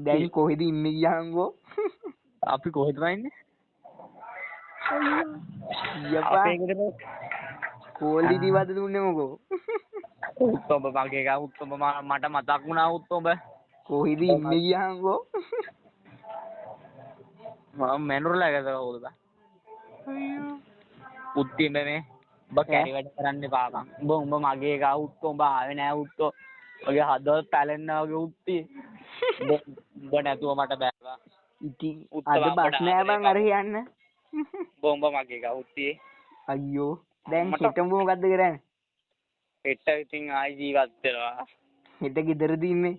දැන් කොහෙද ඉන්නේ කියහන්කෝ? අපි කොහෙද ඉන්නේ? යපා කෝල්ලි දිවද දුන්නේ මොකෝ? උත්තොඹ මගේ ගා උත්තොඹ මට මතක් වුණා උත්තොඹ. කොහෙද ඉන්නේ කියහන්කෝ? මම මෙනුරලා ගද කවුද? අයියෝ. උත්තිඹ මේ ඔබ කැරි වැඩ කරන්න එපා බං. උඹ මගේ ගා උත්තොඹ ආවේ නෑ උත්තෝ. ඔගේ හදවත පැලෙන්න වගේ උත්ති. උඹ නැතුව මට බෑ බං. ඉතින් අද බස් නෑ බං අර යන්න. උඹ මගේ ගා උත්ති. අයියෝ. දැන් හෙට මොකද්ද කරන්නේ? හෙට ඉතින් ආයි ජීවත් වෙනවා. හෙට ගෙදරද ඉන්නේ?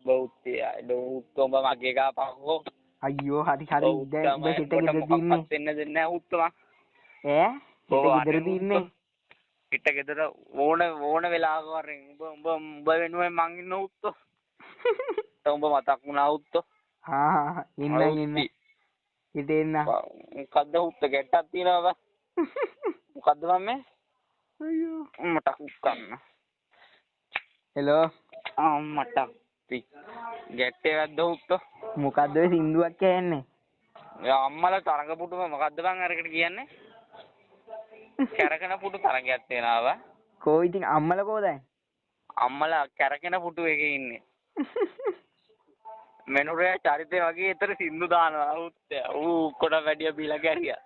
බෞද්ධය උත්තොඹ මගේ ගා පහෝ. අයියෝ හරි හරි දැන් ඔබ හෙට ගෙදරද ඉන්නේ? දෙන්න දෙන්නේ නැහැ උත්තම. ඈ හෙට ගෙදරද ඉන්නේ? හෙට ගෙදර ඕන වෙලාවක වරෙන් උඹ වෙනුවෙන් මං ඉන්න උත්තෝ. උඹ මතක් වුණා උත්තෝ. හා ඉන්න හෙට එන්න. මොකද්ද උත්ත ගැට්ටක් තියනවා බා. මොකද්ද මම අයියෝ මට උස්සන්න. හෙලෝ මට ගැට්ටේ වැද්ද උත්තෝ. මොකද්ද ඔය සින්දුවක් කියන්නේ? අම්මලා තරඟ පුටුම මොකද්ද බං අරකට කියන්නේ? කැරකෙන පුටු තරඟයක් තියනවා. කෝ ඉතින් අම්මලා කෝ දැන්? අම්මලා කැරකෙන පුටු එකේ ඉන්නේ. මෙනුරේ චරිතය වගේ ඊතර සින්දු දානවා උත්තේ. ඌ කොට වැඩිය බීලා කැරියා.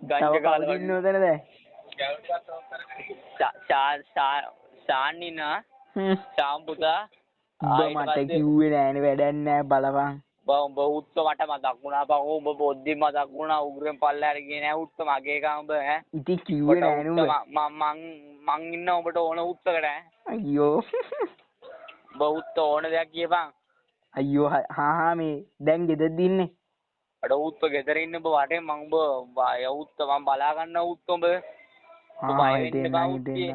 ගංජා කාලා ඉන්න උදේන දැන්. ශාන්නිනා ශාම්පුතා මට කිව්වේ නෑනේ වැඩක් නෑ බලපන්. උඹ උත්ත මට මතක් වුණා බං. උඹ බොද්දි මතක් වුණා. උග්‍රෙන් පල්ලෙහාට ගියේ නෑ උත්ත මගේ ගා උඹ ඈ. ඉතින් කිව්වේ නෑනේ උඹ. මං ඉන්න උඹට ඕන උත්තකට ඈ. අයියෝ. උඹ උත්ත ඕන දෙයක් කියපන්. අයියෝ හා මේ දැන් ගෙදරද ඉන්නේ? අර උත්ත ගෙදර ඉන්න උඹ වටේ මං උඹ උත්ත මං බලා ගන්න උත්ත උඹ. උඹ බය වෙන්න බා උත්තේ.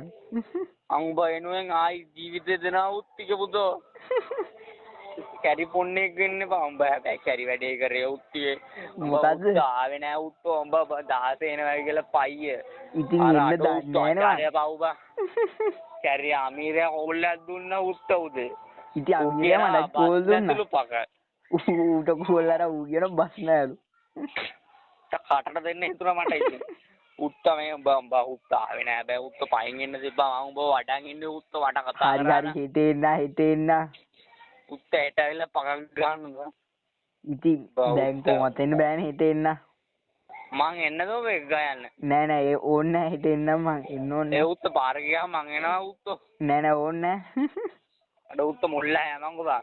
උඹ එනුවෙන් ආයි ජීවිතේ දෙනා උත්තික පුතෝ. කැරි පොන්නේක් වෙන්න බා උඹ හැබැයි කැරි වැඩේ කරේ උත්තියේ. මොකද්ද? ආවේ නෑ උත්තෝ උඹ 16 එනවා කියලා පයිය. ඉතින් එන්න දන්නේ නෑනේ බා. කැරි අමීරයා කෝල්ලක් දුන්න උත්ත උදේ. ඉතින් අමීරයා මට කෝල් දුන්නා. ඌට කෝල් අර ඌ කියන බස් නෑලු. කටට දෙන්න හිතුණා මට ඉතින්. උත්ත මේ උඹ උත්ත ආවේ නෑ බෑ උත්ත පයින් එන්න තිබ්බා මම උඹ වඩන් ඉන්නේ උත්ත වට කතා කරා. හරි හෙට එන්න. උත්ත හෙට ඇවිල්ලා පකක් ගන්නවා. ඉතින් දැන් කොහොමද එන්න බෑනේ හෙට එන්න. මං එන්නද ඔබ එක ගයන්න? නෑ ඒ ඕනේ නෑ හෙට එන්නම් මං එන්න ඕනේ. ඒ උත්ත පාර ගියාම මං එනවා උත්ත. නෑ ඕනේ නෑ. අර උත්ත මුල්ලා යමන් ගොබා.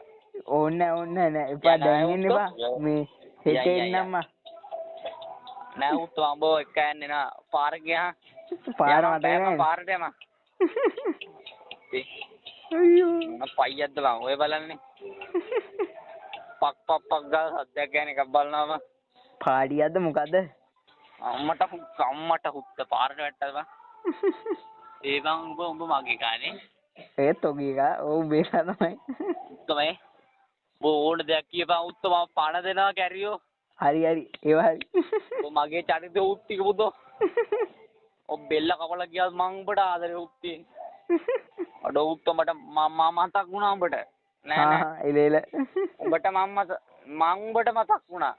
ඕනේ නෑ එපා දැන් එන්න එපා. මේ හෙට එන්නම් මං. නෑ උත්ත අඹ එක යන්නේ නා පාර ගියා. පාර මට නෑ. පාරට යම. අයියෝ. පයියද්ද බං ඔය බලන්නේ. පක් ගාලා සද්දයක් ගෑන එකක් බලනවා බං. පාඩියක්ද මොකද? අම්මට හුත්ත පාරට වැට්ටද බං. ඒ බං උඹ මගේ කානේ. ඒත් ඔගේ ගා ඔව් බේරා තමයි. තමයි. ඕන දෙයක් කියපන් උත්ත මම පණ දෙනවා කැරියෝ. හරි ඒව හරි. ඔබ මගේ චරිතය උත්තික පුතෝ. ඔබ බෙල්ල කපලා ගියාත් මං උඹට ආදරේ උත්ති. අඩ උත්ත මට මම මතක් වුණා උඹට. නෑ එල උඹට මං උඹට මතක් වුණා.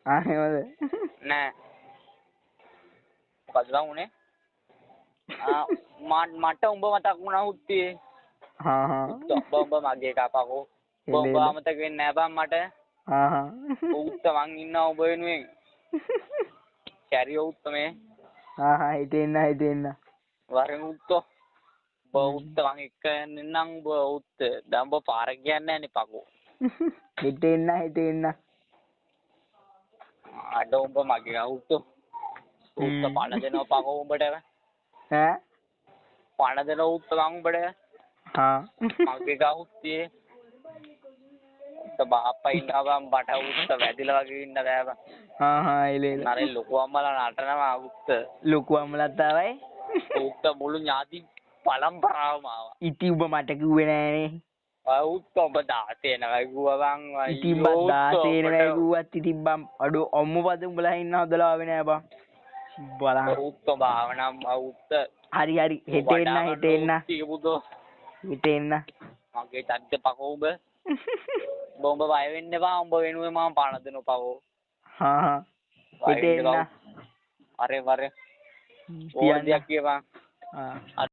එහෙමද? නෑ. මොකද වුනේ? මට උඹ මතක් වුණා උත්ති. උඹ මගේ කපකෝ. උඹ අමතක වෙන්නේ නෑ බං මට. උත්ත මං ඉන්නවා උඹ වෙනුවෙන්. කැරියෝ උත්ත මේ. හිට එන්න. වරෙන් උත්තෝ. උඹ උත්ත මං එක්ක යන්නේ නම් උඹ උත්ත. දැන් උඹ පාර කියන්නේ නැනේ පකෝ. හිට එන්න. අඩ උඹ මගේ උත්තෝ. උත්ත පණ දෙනවා පකෝ උඹට. ඈ? පණ දෙන උත්ත මං උඹට. මගේ ගහුත්තියේ. බාප්පා ඉන්නවා බං බට උත්ත වැදිලා වගේ ඉන්න බෑ බං. එල. නරේ ලොකු අම්මලා නටනවා උත්ත. ලොකු අම්මලාත් ආවයි. උත්ත මුළු ඥාති පරම්පරාවම ආවා. ඉතින් ඔබ මට කිව්වේ නෑනේ. උත්ත ඔබ 16 එනවා කිව්වා බං. ඉතින් බං 16 එනවා කිව්වත් ඉතින් බං අඩෝ අම්මපද උඹලා ඉන්න හදලා ආවේ නෑ බං. බලන්න. උත්ත භාවනම් උත්ත. හරි හෙට එන්න. හෙට එන්න. මගේ චරිත පකෝ උඹ. උඹ බය වෙන්න එපා. උඹ වෙනුවෙන් මම පණ දෙනවා පවෝ. හිතේ එන්න. අරේ වරේ. තියන්න. ඕන දෙයක් කියපන්.